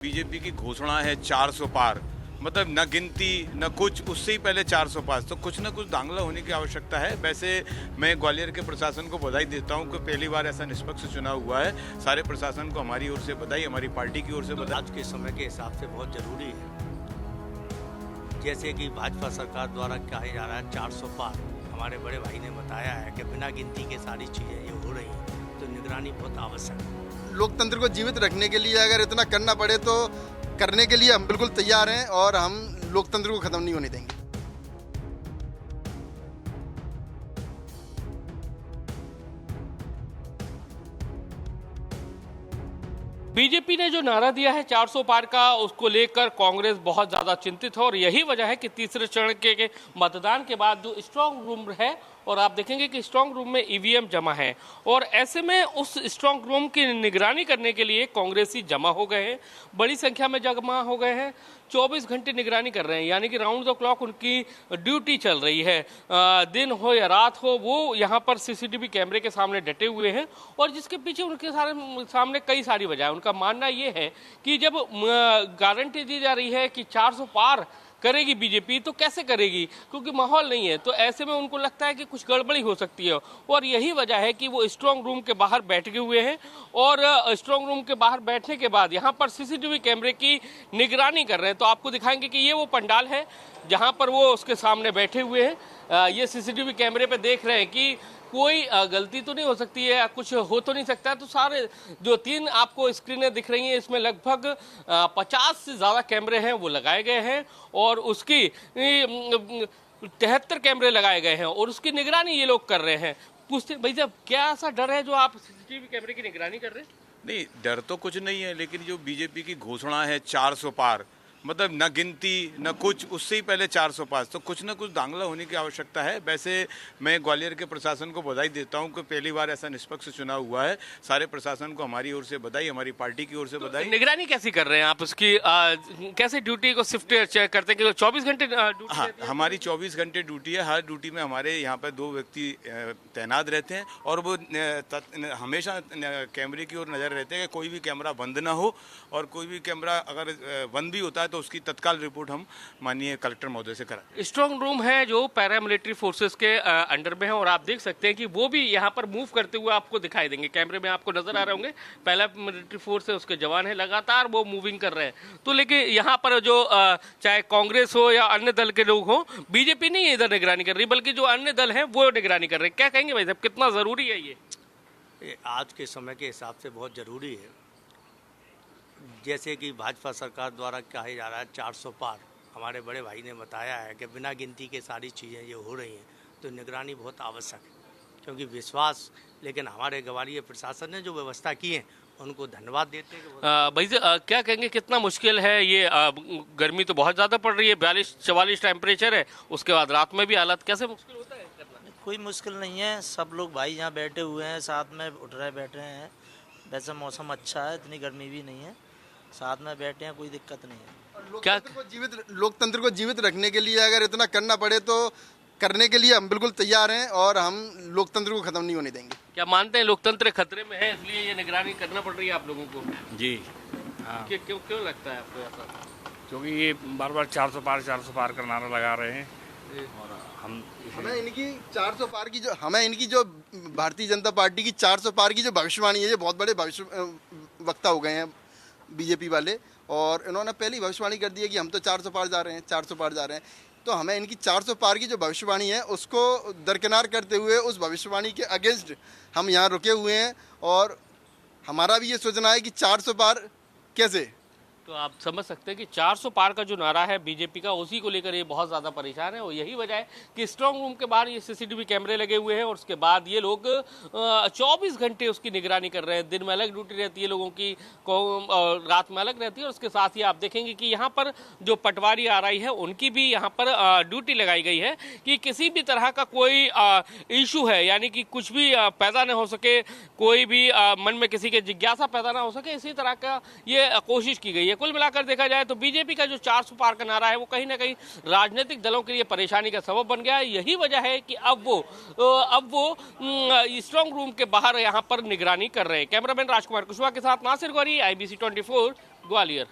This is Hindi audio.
बीजेपी की घोषणा है 400 पार, मतलब न गिनती न कुछ, उससे ही पहले 400 पास, तो कुछ न कुछ दांगला होने की आवश्यकता है। वैसे मैं ग्वालियर के प्रशासन को बधाई देता हूं कि पहली बार ऐसा निष्पक्ष चुनाव हुआ है। सारे प्रशासन को हमारी ओर से बधाई, हमारी पार्टी की ओर से बधाई। आज के समय के हिसाब से बहुत ज़रूरी है। जैसे कि भाजपा सरकार द्वारा कहा जा रहा है 400 पार, हमारे बड़े भाई ने बताया है कि बिना गिनती के सारी चीज़ें ये हो रही हैं, तो निगरानी बहुत आवश्यक है। लोकतंत्र को जीवित रखने के लिए अगर इतना करना पड़े तो करने के लिए हम बिल्कुल तैयार हैं और हम लोकतंत्र को खत्म नहीं होने देंगे। बीजेपी ने जो नारा दिया है 400 पार का, उसको लेकर कांग्रेस बहुत ज़्यादा चिंतित है और यही वजह है कि तीसरे चरण के मतदान के बाद जो स्ट्रांग रूम है, और आप देखेंगे कि स्ट्रांग रूम में ईवीएम जमा है और ऐसे में उस स्ट्रांग रूम की निगरानी करने के लिए कांग्रेसी जमा हो गए हैं, बड़ी संख्या में जमा हो गए हैं। 24 घंटे निगरानी कर रहे हैं, यानी कि राउंड द क्लॉक उनकी ड्यूटी चल रही है। दिन हो या रात हो, वो यहाँ पर सीसीटीवी कैमरे के सामने डटे हुए हैं और जिसके पीछे उनके सामने कई सारी वजह है। उनका मानना ये है कि जब गारंटी दी जा रही है कि 400 पार करेगी बीजेपी, तो कैसे करेगी, क्योंकि माहौल नहीं है। तो ऐसे में उनको लगता है कि कुछ गड़बड़ी हो सकती है और यही वजह है कि वो स्ट्रांग रूम के बाहर बैठे हुए हैं और स्ट्रांग रूम के बाहर बैठने के बाद यहाँ पर सीसीटीवी कैमरे की निगरानी कर रहे हैं। तो आपको दिखाएंगे कि ये वो पंडाल है जहाँ पर वो उसके सामने बैठे हुए हैं। ये सीसीटीवी कैमरे पे देख रहे हैं कि कोई गलती तो नहीं हो सकती है, कुछ हो तो नहीं सकता। तो सारे जो 3 आपको स्क्रीनें दिख रही हैं, इसमें लगभग 50 से ज़्यादा कैमरे हैं वो लगाए गए हैं और उसकी 73 कैमरे लगाए गए हैं और उसकी निगरानी ये लोग कर रहे हैं। पूछते भाई साहब, क्या ऐसा डर है जो आप सीसीटीवी कैमरे की निगरानी कर रहे हैं? नहीं, डर तो कुछ नहीं है, लेकिन जो बीजेपी की घोषणा है 400 पार, मतलब न गिनती न कुछ, उससे ही पहले 400 पास, तो कुछ न कुछ दांगला होने की आवश्यकता है। वैसे मैं ग्वालियर के प्रशासन को बधाई देता हूं कि पहली बार ऐसा निष्पक्ष चुनाव हुआ है। सारे प्रशासन को हमारी ओर से बधाई, हमारी पार्टी की ओर से बधाई। निगरानी कैसी कर रहे हैं आप उसकी? कैसे ड्यूटी को शिफ्ट चेक करते हैं? 24 घंटे ड्यूटी? हाँ, हमारी 24 घंटे ड्यूटी है। हर ड्यूटी में हमारे यहाँ पर 2 व्यक्ति तैनात रहते हैं और वो हमेशा कैमरे की ओर नज़र रहते हैं कि कोई भी कैमरा बंद ना हो, और कोई भी कैमरा अगर बंद भी होता है तो उसकी तत्काल रिपोर्ट हम माननीय कलेक्टर महोदय से कराएं। स्ट्रांग रूम है जो पैरामिलिट्री फोर्सेस के अंडर में है और आप देख सकते हैं कि वो भी यहाँ पर मूव करते हुए आपको दिखाई देंगे। कैमरे में आपको नजर आ रहे होंगे, पैरामिलिट्री फोर्स है, उसके जवान है, लगातार वो मूविंग कर रहे हैं। तो लेकिन यहाँ पर जो चाहे कांग्रेस हो या अन्य दल के लोग हो, बीजेपी नहीं इधर निगरानी कर रही, बल्कि जो अन्य दल है वो निगरानी कर रहे हैं। क्या कहेंगे भाई साहब, कितना जरूरी है ये? आज के समय के हिसाब से बहुत ज़रूरी है। जैसे कि भाजपा सरकार द्वारा कहा जा रहा है 400 पार, हमारे बड़े भाई ने बताया है कि बिना गिनती के सारी चीज़ें ये हो रही हैं, तो निगरानी बहुत आवश्यक है। क्योंकि विश्वास, लेकिन हमारे ग्वालियर प्रशासन ने जो व्यवस्था की है उनको धन्यवाद देते हैं। भाई क्या कहेंगे, कितना मुश्किल है ये? गर्मी तो बहुत ज़्यादा पड़ रही है, 42-44 टेम्परेचर है, उसके बाद रात में भी हालत, कैसे मुश्किल होता है करना? कोई मुश्किल नहीं है, सब लोग भाई यहाँ बैठे हुए हैं, साथ में उठ रहे बैठ रहे हैं। वैसे मौसम अच्छा है, इतनी गर्मी भी नहीं है, साथ में बैठे हैं, कोई दिक्कत नहीं है। लोकतंत्र को जीवित रखने के लिए अगर इतना करना पड़े तो करने के लिए हम बिल्कुल तैयार हैं और हम लोकतंत्र को खत्म नहीं होने देंगे। क्या मानते हैं लोकतंत्र खतरे में है, इसलिए ये निगरानी करना पड़ रही है आप लोगों को? जी हाँ। क्यों लगता है आपको ऐसा? क्योंकि ये बार बार 400 पार का नारा लगा रहे हैं और हमें इनकी 400 पार की जो भारतीय जनता पार्टी की 400 पार की जो भविष्यवाणी है, ये बहुत बड़े भविष्य वक्ता हो गए हैं बीजेपी वाले, और इन्होंने पहले ही भविष्यवाणी कर दी है कि हम तो 400 पार जा रहे हैं, 400 पार जा रहे हैं। तो हमें इनकी 400 पार की जो भविष्यवाणी है उसको दरकिनार करते हुए उस भविष्यवाणी के अगेंस्ट हम यहाँ रुके हुए हैं और हमारा भी ये सोचना है कि 400 पार कैसे। तो आप समझ सकते हैं कि 400 पार का जो नारा है बीजेपी का, उसी को लेकर ये बहुत ज़्यादा परेशान है और यही वजह है कि स्ट्रांग रूम के बाहर ये सीसीटीवी कैमरे लगे हुए हैं और उसके बाद ये लोग 24 घंटे उसकी निगरानी कर रहे हैं। दिन में अलग ड्यूटी रहती है लोगों की, रात में अलग रहती है और उसके साथ ही आप देखेंगे कि यहाँ पर जो पटवारी आ रही है उनकी भी यहाँ पर ड्यूटी लगाई गई है कि किसी भी तरह का कोई इशू है, यानी कि कुछ भी पैदा न हो सके, कोई भी मन में किसी के जिज्ञासा पैदा ना हो सके, इसी तरह का ये कोशिश की गई है। कुल मिलाकर देखा जाए तो बीजेपी का जो 400 पार का नारा है वो कहीं ना कहीं राजनीतिक दलों के लिए परेशानी का सबब बन गया है। यही वजह है कि अब वो स्ट्रांग रूम के बाहर यहाँ पर निगरानी कर रहे हैं। कैमरामैन राजकुमार कुशवाहा के साथ नासिर गौरी, IBC 24, ग्वालियर।